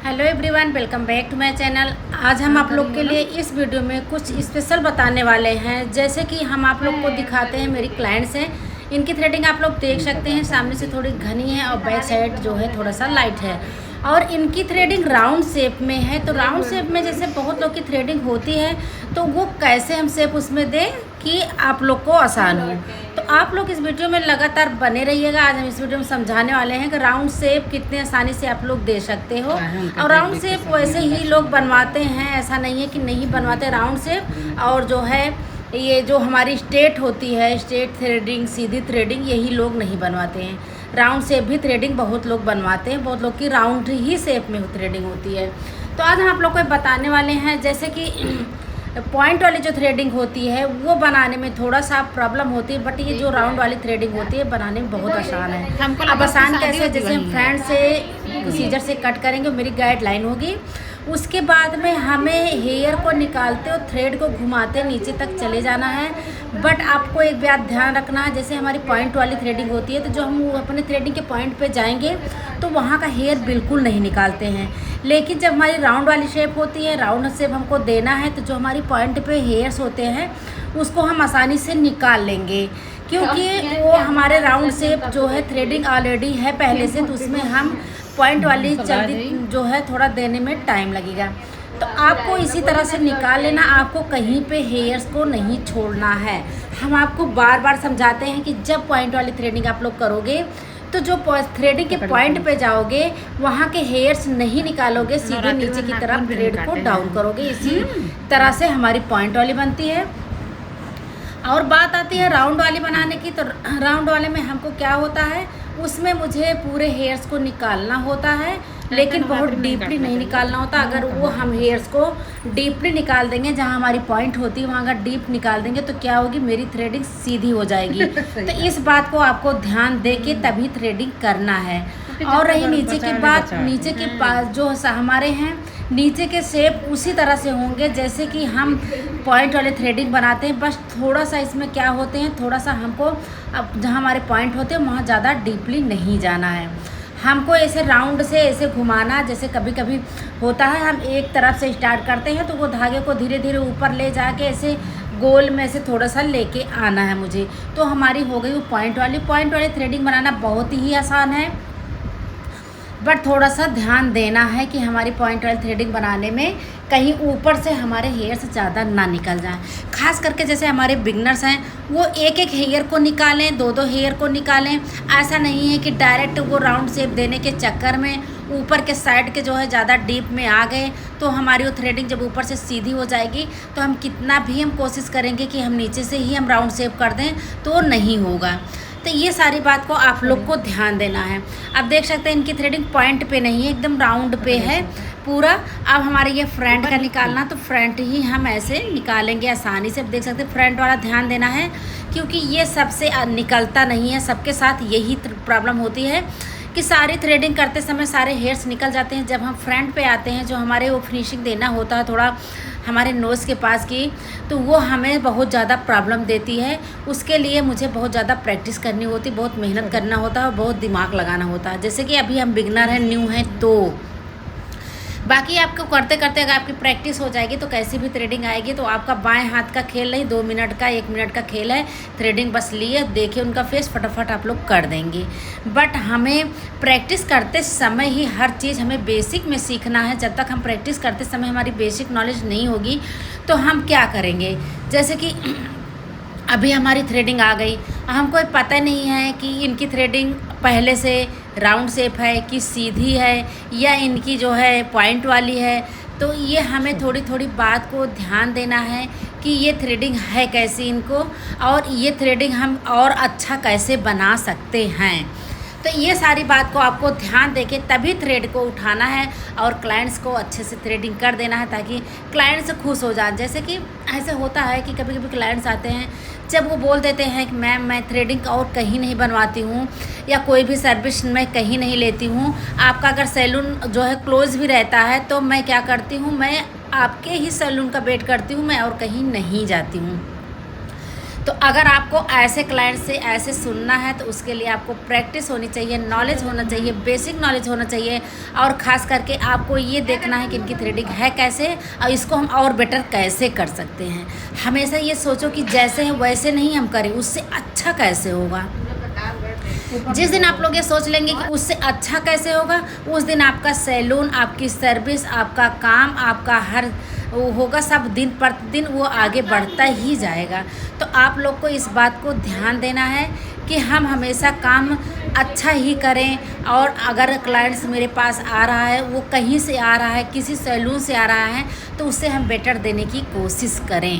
Hello everyone, welcome back to my channel. आज हम आप लोग के लिए इस वीडियो में कुछ स्पेशल बताने वाले हैं। जैसे कि हम आप लोग को दिखाते हैं, मेरी क्लाइंट्स हैं, इनकी थ्रेडिंग आप लोग देख सकते हैं। सामने से थोड़ी घनी है और बैक साइड जो है थोड़ा सा लाइट है, और इनकी थ्रेडिंग राउंड शेप में है। तो राउंड शेप में जैसे बहुत लोग की थ्रेडिंग होती है, तो वो कैसे हम शेप उसमें दें कि आप लोग को आसान हो। तो आप लोग इस वीडियो में लगातार बने रहिएगा। आज हम इस वीडियो में समझाने वाले हैं कि राउंड शेप कितने आसानी से आप लोग दे सकते हो। और राउंड शेप वैसे ही लोग बनवाते हैं, ऐसा नहीं है कि नहीं बनवाते राउंड शेप। और जो है ये जो हमारी स्ट्रेट होती है, स्ट्रेट थ्रेडिंग, सीधी थ्रेडिंग, यही लोग नहीं बनवाते हैं। राउंड शेप भी थ्रेडिंग बहुत लोग बनवाते हैं, बहुत लोग की राउंड ही शेप में थ्रेडिंग होती है। तो आज हम आप लोग को बताने वाले हैं, जैसे कि पॉइंट वाली जो थ्रेडिंग होती है वो बनाने में थोड़ा सा प्रॉब्लम होती है, बट ये जो राउंड वाली थ्रेडिंग होती है बनाने में बहुत आसान है। अब आसान कैसे, जैसे हम फ्रंट से सीजर से कट करेंगे, मेरी गाइडलाइन होगी। उसके बाद में हमें हेयर को निकालते और थ्रेड को घुमाते नीचे तक चले जाना है। बट आपको एक बात ध्यान रखना है, जैसे हमारी पॉइंट वाली थ्रेडिंग होती है, तो जो हम अपने थ्रेडिंग के पॉइंट पे जाएंगे तो वहाँ का हेयर बिल्कुल नहीं निकालते हैं। लेकिन जब हमारी राउंड वाली शेप होती है, राउंड शेप हमको देना है, तो जो हमारी पॉइंट पे हेयर्स होते हैं उसको हम आसानी से निकाल लेंगे, क्योंकि वो हमारे राउंड शेप जो है थ्रेडिंग ऑलरेडी है पहले से, तो उसमें हम पॉइंट वाली जल्दी जो है थोड़ा देने में टाइम लगेगा। तो आपको इसी तरह से निकाल लेना, आपको कहीं पे हेयर्स को नहीं छोड़ना है। हम आपको बार बार समझाते हैं कि जब पॉइंट वाली थ्रेडिंग आप लोग करोगे तो जो थ्रेडिंग के पॉइंट पे जाओगे वहाँ के हेयर्स नहीं निकालोगे, सीधे नीचे की तरफ थ्रेड को डाउन करोगे। इसी तरह से हमारी पॉइंट वाली बनती है। और बात आती है राउंड वाली बनाने की, तो राउंड वाले में हमको क्या होता है, उसमें मुझे पूरे हेयर्स को निकालना होता है, लेकिन बहुत डीपली नहीं निकालना होता। अगर वो हम हेयर्स को डीपली निकाल देंगे, जहाँ हमारी पॉइंट होती है वहाँ अगर डीप निकाल देंगे तो क्या होगी, मेरी थ्रेडिंग सीधी हो जाएगी। तो इस बात को आपको ध्यान दे के तभी थ्रेडिंग करना है। और रही नीचे की बात, नीचे के पास जो हमारे हैं नीचे के शेप उसी तरह से होंगे जैसे कि हम पॉइंट वाले थ्रेडिंग बनाते हैं। बस थोड़ा सा इसमें क्या होते हैं, थोड़ा सा हमको अब जहाँ हमारे पॉइंट होते हैं वहाँ ज़्यादा डीपली नहीं जाना है। हमको ऐसे राउंड से ऐसे घुमाना, जैसे कभी कभी होता है हम एक तरफ से स्टार्ट करते हैं तो वो धागे को धीरे धीरे ऊपर ले जाके ऐसे गोल में से थोड़ा सा लेके आना है मुझे, तो हमारी हो गई वो पॉइंट वाली थ्रेडिंग बनाना बहुत ही आसान है। बट थोड़ा सा ध्यान देना है कि हमारी पॉइंट वाली थ्रेडिंग बनाने में कहीं ऊपर से हमारे हेयर्स ज़्यादा ना निकल जाएं। खास करके जैसे हमारे बिगनर्स हैं वो एक एक हेयर को निकालें, दो दो हेयर को निकालें। ऐसा नहीं है कि डायरेक्ट वो राउंड शेप देने के चक्कर में ऊपर के साइड के जो है ज़्यादा डीप में आ गए, तो हमारी वो थ्रेडिंग जब ऊपर से सीधी हो जाएगी तो हम कितना भी हम कोशिश करेंगे कि हम नीचे से ही हम राउंड शेप कर दें तो नहीं होगा। तो ये सारी बात को आप लोग को ध्यान देना है। अब देख सकते हैं इनकी थ्रेडिंग पॉइंट पे नहीं है, एकदम राउंड पे है पूरा। अब हमारे ये फ्रंट का निकालना, तो फ्रंट ही हम ऐसे निकालेंगे आसानी से। अब देख सकते हैं फ्रंट वाला ध्यान देना है, क्योंकि ये सबसे निकलता नहीं है। सबके साथ यही प्रॉब्लम होती है कि सारी थ्रेडिंग करते समय सारे हेयर्स निकल जाते हैं। जब हम फ्रंट पे आते हैं, जो हमारे वो फिनिशिंग देना होता है थोड़ा हमारे नोज़ के पास की, तो वो हमें बहुत ज़्यादा प्रॉब्लम देती है। उसके लिए मुझे बहुत ज़्यादा प्रैक्टिस करनी होती, बहुत मेहनत करना होता है और बहुत दिमाग लगाना होता है। जैसे कि अभी हम बिगनर हैं, न्यू हैं, तो बाकी आपको करते करते अगर आपकी प्रैक्टिस हो जाएगी तो कैसी भी थ्रेडिंग आएगी। तो आपका बाएं हाथ का खेल नहीं, 2 मिनट का 1 मिनट का खेल है। थ्रेडिंग बस लिए, देखिए उनका फेस, फटाफट आप लोग कर देंगे। बट हमें प्रैक्टिस करते समय ही हर चीज़ हमें बेसिक में सीखना है। जब तक हम प्रैक्टिस करते समय हमारी बेसिक नॉलेज नहीं होगी तो हम क्या करेंगे। जैसे कि अभी हमारी थ्रेडिंग आ गई, हमको पता नहीं है कि इनकी थ्रेडिंग पहले से राउंड शेप है कि सीधी है या इनकी जो है पॉइंट वाली है। तो ये हमें थोड़ी थोड़ी बात को ध्यान देना है कि ये थ्रेडिंग है कैसी इनको, और ये थ्रेडिंग हम और अच्छा कैसे बना सकते हैं। तो ये सारी बात को आपको ध्यान देके तभी थ्रेड को उठाना है और क्लाइंट्स को अच्छे से थ्रेडिंग कर देना है, ताकि क्लाइंट्स खुश हो जाए। जैसे कि ऐसे होता है कि कभी कभी क्लाइंट्स आते हैं, जब वो बोल देते हैं कि मैम मैं थ्रेडिंग और कहीं नहीं बनवाती हूँ या कोई भी सर्विस मैं कहीं नहीं लेती हूँ, आपका अगर सैलून जो है क्लोज़ भी रहता है तो मैं क्या करती हूँ, मैं आपके ही सैलून का वेट करती हूँ, मैं और कहीं नहीं जाती हूँ। तो अगर आपको ऐसे क्लाइंट से ऐसे सुनना है तो उसके लिए आपको प्रैक्टिस होनी चाहिए, नॉलेज होना चाहिए, बेसिक नॉलेज होना चाहिए, और ख़ास करके आपको ये देखना है कि इनकी थ्रेडिंग है कैसे और इसको हम और बेटर कैसे कर सकते हैं। हमेशा ये सोचो कि जैसे है वैसे नहीं हम करें, उससे अच्छा कैसे होगा। जिस दिन आप लोग ये सोच लेंगे कि उससे अच्छा कैसे होगा, उस दिन आपका सैलून, आपकी सर्विस, आपका काम, आपका हर वो होगा, सब दिन प्रतिदिन वो आगे बढ़ता ही जाएगा। तो आप लोग को इस बात को ध्यान देना है कि हम हमेशा काम अच्छा ही करें। और अगर क्लाइंट्स मेरे पास आ रहा है, वो कहीं से आ रहा है, किसी सैलून से आ रहा है, तो उससे हम बेटर देने की कोशिश करें।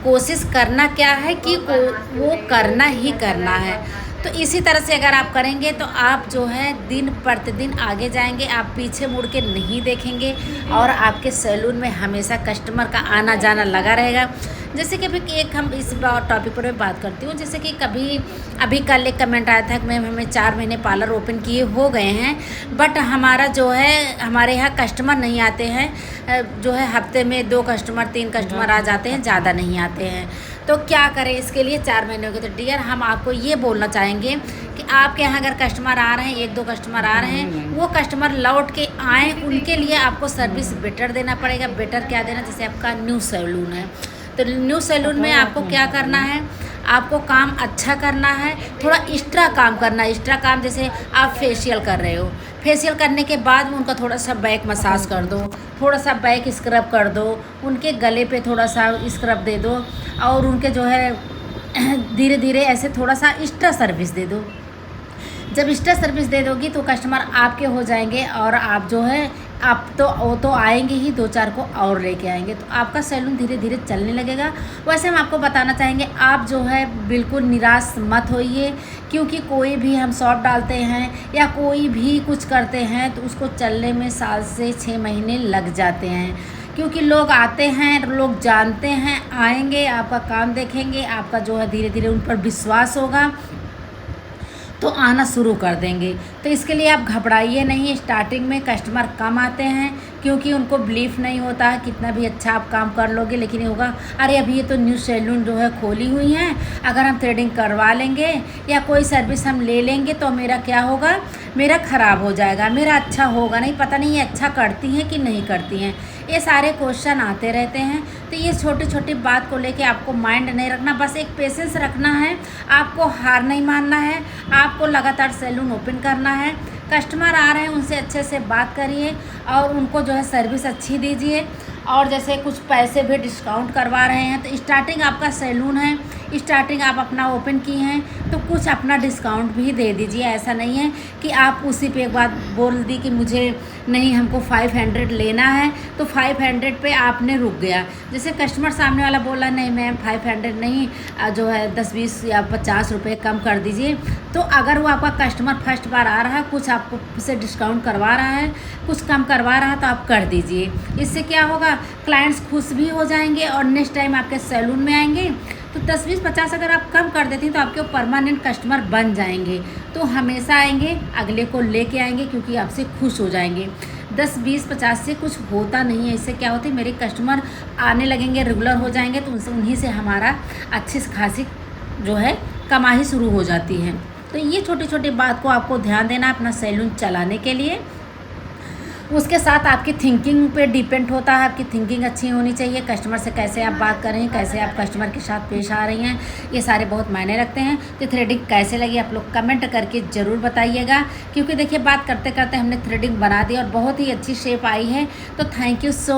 कोशिश करना क्या है कि वो करना ही करना है। तो इसी तरह से अगर आप करेंगे तो आप जो है दिन प्रतिदिन आगे जाएंगे, आप पीछे मुड़ के नहीं देखेंगे और आपके सैलून में हमेशा कस्टमर का आना जाना लगा रहेगा। जैसे कि अभी एक हम इस टॉपिक पर बात करती हूँ, जैसे कि अभी कल एक कमेंट आया था कि मैम हमें 4 महीने पार्लर ओपन किए हो गए हैं, बट हमारा जो है हमारे यहाँ कस्टमर नहीं आते हैं, जो है हफ्ते में 2 कस्टमर 3 कस्टमर आ जाते हैं, ज़्यादा नहीं आते हैं। तो क्या करें इसके लिए? 4 महीने हो गए। तो डियर, हम आपको ये बोलना चाहेंगे कि आपके यहाँ अगर कस्टमर आ रहे हैं, 1-2 कस्टमर आ रहे हैं, वो कस्टमर लौट के आएँ, उनके लिए आपको सर्विस बेटर देना पड़ेगा। बेटर क्या देना? जैसे आपका न्यू सैलून है, तो न्यू सैलून में आपको क्या करना है? आपको काम अच्छा करना है, थोड़ा एक्स्ट्रा काम करना है। एक्स्ट्रा काम जैसे आप फेशियल कर रहे हो, फेशियल करने के बाद उनका थोड़ा सा बैक मसाज कर दो, थोड़ा सा बैक स्क्रब कर दो, उनके गले पे थोड़ा सा स्क्रब दे दो, और उनके जो है धीरे धीरे ऐसे थोड़ा सा एक्स्ट्रा सर्विस दे दो। जब एक्स्ट्रा सर्विस दे दोगी तो कस्टमर आपके हो जाएंगे, और आप जो है आप तो वो तो आएंगे ही, 2-4 को और लेके आएंगे, तो आपका सैलून धीरे धीरे चलने लगेगा। वैसे हम आपको बताना चाहेंगे, आप जो है बिल्कुल निराश मत होइए, क्योंकि कोई भी हम शॉप डालते हैं या कोई भी कुछ करते हैं तो उसको चलने में 7 से 6 महीने लग जाते हैं, क्योंकि लोग आते हैं, लोग जानते हैं, आएंगे, आपका काम देखेंगे, आपका जो है धीरे धीरे उन पर विश्वास होगा तो आना शुरू कर देंगे। तो इसके लिए आप घबराइए नहीं। स्टार्टिंग में कस्टमर कम आते हैं क्योंकि उनको बिलीफ नहीं होता है, कितना भी अच्छा आप काम कर लोगे लेकिन ये होगा, अरे अभी ये तो न्यू सैलून जो है खोली हुई हैं, अगर हम थ्रेडिंग करवा लेंगे या कोई सर्विस हम ले लेंगे तो मेरा क्या होगा, मेरा ख़राब हो जाएगा, मेरा अच्छा होगा नहीं, पता नहीं ये अच्छा करती हैं कि नहीं करती हैं। ये सारे क्वेश्चन आते रहते हैं। तो ये छोटी छोटी बात को लेके आपको माइंड नहीं रखना, बस एक पेशेंस रखना है, आपको हार नहीं मानना है, आपको लगातार सैलून ओपन करना है। कस्टमर आ रहे हैं, उनसे अच्छे से बात करिए और उनको जो है सर्विस अच्छी दीजिए। और जैसे कुछ पैसे भी डिस्काउंट करवा रहे हैं, तो स्टार्टिंग आपका सैलून है, स्टार्टिंग आप अपना ओपन किए हैं, तो कुछ अपना डिस्काउंट भी दे दीजिए। ऐसा नहीं है कि आप उसी पे एक बात बोल दी कि मुझे नहीं, हमको 500 लेना है, तो 500 पे आपने रुक गया। जैसे कस्टमर सामने वाला बोला नहीं मैम 500 नहीं, जो है 10-20 या 50 रुपये कम कर दीजिए, तो अगर वो आपका कस्टमर फर्स्ट बार आ रहा है, कुछ आपको से डिस्काउंट करवा रहा है, कुछ कम करवा रहा है, तो आप कर दीजिए। इससे क्या होगा, क्लाइंट्स खुश भी हो जाएंगे और नेक्स्ट टाइम आपके सैलून में आएंगे। तो 10-20-50 अगर आप कम कर देती हैं तो आपके परमानेंट कस्टमर बन जाएंगे, तो हमेशा आएंगे, अगले को लेके आएंगे, क्योंकि आपसे खुश हो जाएंगे। 10-20-50 से कुछ होता नहीं है। इससे क्या होता है, मेरे कस्टमर आने लगेंगे, रेगुलर हो जाएंगे, तो उनसे उन्हीं से हमारा अच्छी खासी जो है कमाई शुरू हो जाती है। तो ये छोटी छोटी बात को आपको ध्यान देना है अपना सैलून चलाने के लिए। उसके साथ आपकी थिंकिंग पे डिपेंड होता है, आपकी थिंकिंग अच्छी होनी चाहिए, कस्टमर से कैसे आप बात कर रहे हैं, कैसे आप कस्टमर के साथ पेश आ रही हैं, ये सारे बहुत मायने रखते हैं। तो थ्रेडिंग कैसे लगी आप लोग कमेंट करके ज़रूर बताइएगा, क्योंकि देखिए बात करते करते हमने थ्रेडिंग बना दी और बहुत ही अच्छी शेप आई है। तो थैंक यू सो